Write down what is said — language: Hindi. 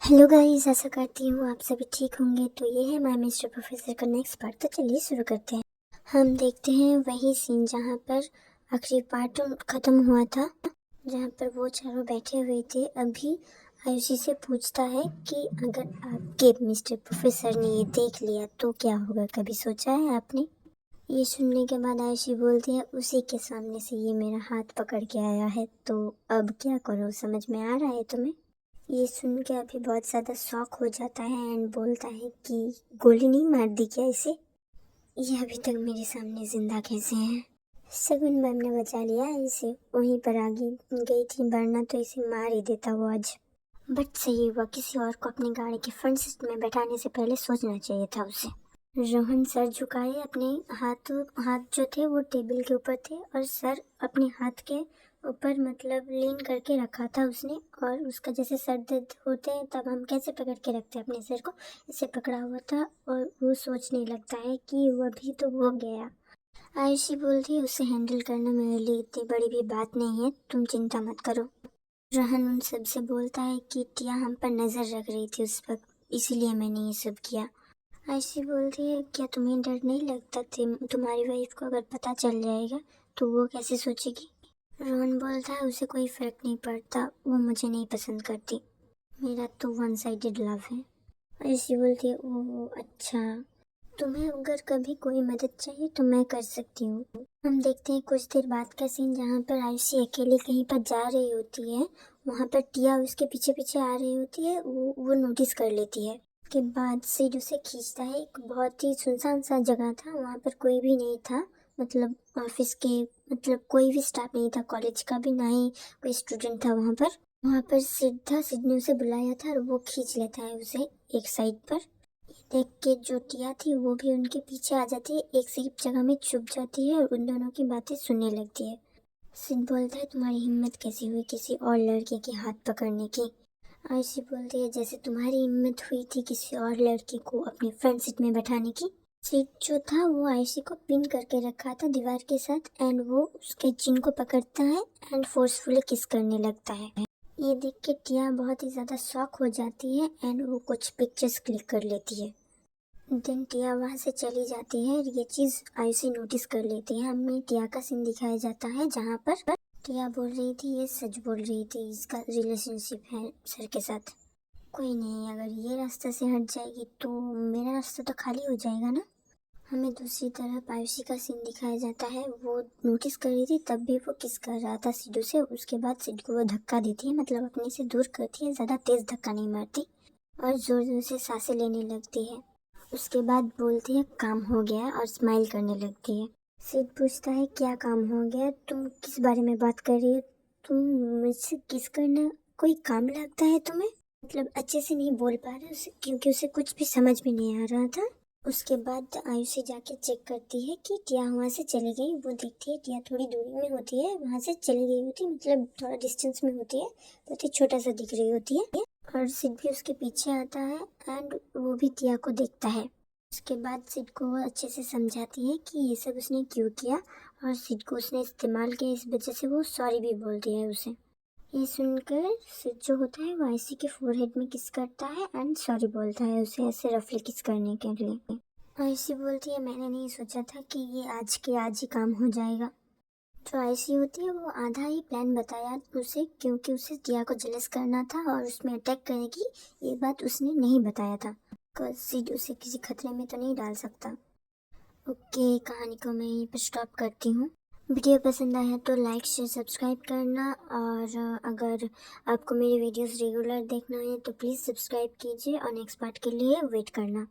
हेलो गाइस, आशा करती हूँ आप सभी ठीक होंगे। तो ये है माय मिस्टर प्रोफेसर का नेक्स्ट पार्ट। तो चलिए शुरू करते हैं। हम देखते हैं वही सीन जहाँ पर आखिरी पार्ट खत्म हुआ था, जहाँ पर वो चारों बैठे हुए थे। अभी आयुषी से पूछता है कि अगर आपके मिस्टर प्रोफेसर ने ये देख लिया तो क्या होगा, कभी सोचा है आपने? ये सुनने के बाद आयुषी बोलती है, उसी के सामने से ये मेरा हाथ पकड़ के आया है, तो अब क्या करो, समझ में आ रहा है तुम्हें? ये सुन के अभी बहुत ज़्यादा शॉक हो जाता है एंड बोलता है कि गोली नहीं मार दी क्या इसे? ये अभी तक मेरे सामने जिंदा कैसे है? शगुन मैम ने बचा लिया इसे, वहीं पर आगे गई थी, वरना तो इसे मार ही देता वो आज। बट सही हुआ, किसी और को अपनी गाड़ी के फ्रंट सीट में बैठाने से पहले सोचना चाहिए था उसे। रोहन सर झुकाए, अपने हाथ जो थे वो टेबल के ऊपर थे और सर अपने हाथ के ऊपर मतलब लीन करके रखा था उसने। और उसका जैसे सर दर्द होते हैं तब हम कैसे पकड़ के रखते हैं अपने सर को, इसे पकड़ा हुआ था और वो सोचने लगता है कि वो अभी तो हो गया। आयुषी बोलती है, उसे हैंडल करना मेरे लिए इतनी बड़ी भी बात नहीं है, तुम चिंता मत करो। रोहन उन सब से बोलता है कि टिया हम पर नज़र रख रही थी उस वक्त, इसीलिए मैंने ये सब किया। आयुषी बोलती है, क्या तुम्हें डर नहीं लगता तुम्हारी वाइफ को अगर पता चल जाएगा तो वो कैसे सोचेगी? रोहन बोलता है, उसे कोई फर्क नहीं पड़ता, वो मुझे नहीं पसंद करती, मेरा तो वन साइडेड लव है। आयुषी बोलती है, ओह अच्छा, तुम्हें अगर कभी कोई मदद चाहिए तो मैं कर सकती हूँ। हम देखते हैं कुछ देर बाद का सीन, जहाँ पर आयुषी अकेले कहीं पर जा रही होती है। वहाँ पर टिया उसके पीछे पीछे आ रही होती है, वो नोटिस कर लेती है। के बाद सिड उसे खींचता है। एक बहुत ही सुनसान सा जगह था, वहाँ पर कोई भी नहीं था, मतलब ऑफिस के, मतलब कोई भी स्टाफ नहीं था, कॉलेज का भी ना ही कोई स्टूडेंट था वहाँ पर। वहाँ पर सिड था, सिड ने उसे बुलाया था और वो खींच लेता है उसे एक साइड पर। देख के जो टिया थी वो भी उनके पीछे आ जाती है, एक सेफ जगह में छुप जाती है और उन दोनों की बातें सुनने लगती है। सिड बोलता है, तुम्हारी हिम्मत कैसी हुई किसी और लड़के के हाथ पकड़ने की? आयुषी बोलती है, जैसे तुम्हारी हिम्मत हुई थी किसी और लड़के को अपनी फ्रंट सीट में बैठाने की। सीट जो था वो आयुषी को पिन करके रखा था दीवार के साथ एंड वो उसके चिन को पकड़ता है एंड फोर्सफुली किस करने लगता है। ये देख के टिया बहुत ही ज़्यादा शॉक हो जाती है एंड वो कुछ पिक्चर्स क्लिक कर लेती है। दिन टिया वहाँ से चली जाती है, ये चीज़ आयुषी नोटिस कर लेती है। हमें टिया का सीन दिखाया जाता है जहाँ पर टिया बोल रही थी, ये सच बोल रही थी, इसका रिलेशनशिप है सर के साथ। कोई नहीं, अगर ये रास्ते से हट जाएगी तो मेरा रास्ता तो खाली हो जाएगा ना। हमें दूसरी तरफ आयुषी का सीन दिखाया जाता है, वो नोटिस कर रही थी तब भी वो किस कर रहा था सिद्धू से। उसके बाद सिद्धू को वो धक्का देती है, मतलब अपने से दूर करती है, ज़्यादा तेज़ धक्का नहीं मारती और ज़ोर ज़ोर से सांसें लेने लगती है। उसके बाद बोलती है काम हो गया और स्माइल करने लगती है। सिड पूछता है, क्या काम हो गया, तुम किस बारे में बात कर रही हो? तुम मुझसे किस करना कोई काम लगता है तुम्हें? मतलब अच्छे से नहीं बोल पा रहा क्योंकि उसे कुछ भी समझ में नहीं आ रहा था। उसके बाद आयुषी जाके चेक करती है कि टिया वहाँ से चली गई। वो देखती है टिया थोड़ी दूरी में होती है, वहाँ से चली गई होती है, मतलब थोड़ा डिस्टेंस में होती है, बहुत ही छोटा सा दिख रही होती है। और सिड भी उसके पीछे आता है एंड वो भी टिया को देखता है। उसके बाद सिड को वो अच्छे से समझाती है कि ये सब उसने क्यों किया और सिड को उसने इस्तेमाल किया, इस वजह से वो सॉरी भी बोलती है उसे। ये सुनकर सिड जो होता है वो आयुषी के फोरहेड में किस करता है एंड सॉरी बोलता है उसे ऐसे रफली किस करने के लिए। आयुषी बोलती है, मैंने नहीं सोचा था कि ये आज के आज ही काम हो जाएगा। जो आयुषी होती है वो आधा ही प्लान बताया उसे, क्योंकि उसे टिया को जेलस करना था और उसमें अटैक करने की ये बात उसने नहीं बताया था। सिड उसे किसी खतरे में तो नहीं डाल सकता। ओके, कहानी को मैं यहीं पर स्टॉप करती हूँ। वीडियो पसंद आया तो लाइक शेयर सब्सक्राइब करना, और अगर आपको मेरी वीडियोस रेगुलर देखना है तो प्लीज़ सब्सक्राइब कीजिए और नेक्स्ट पार्ट के लिए वेट करना।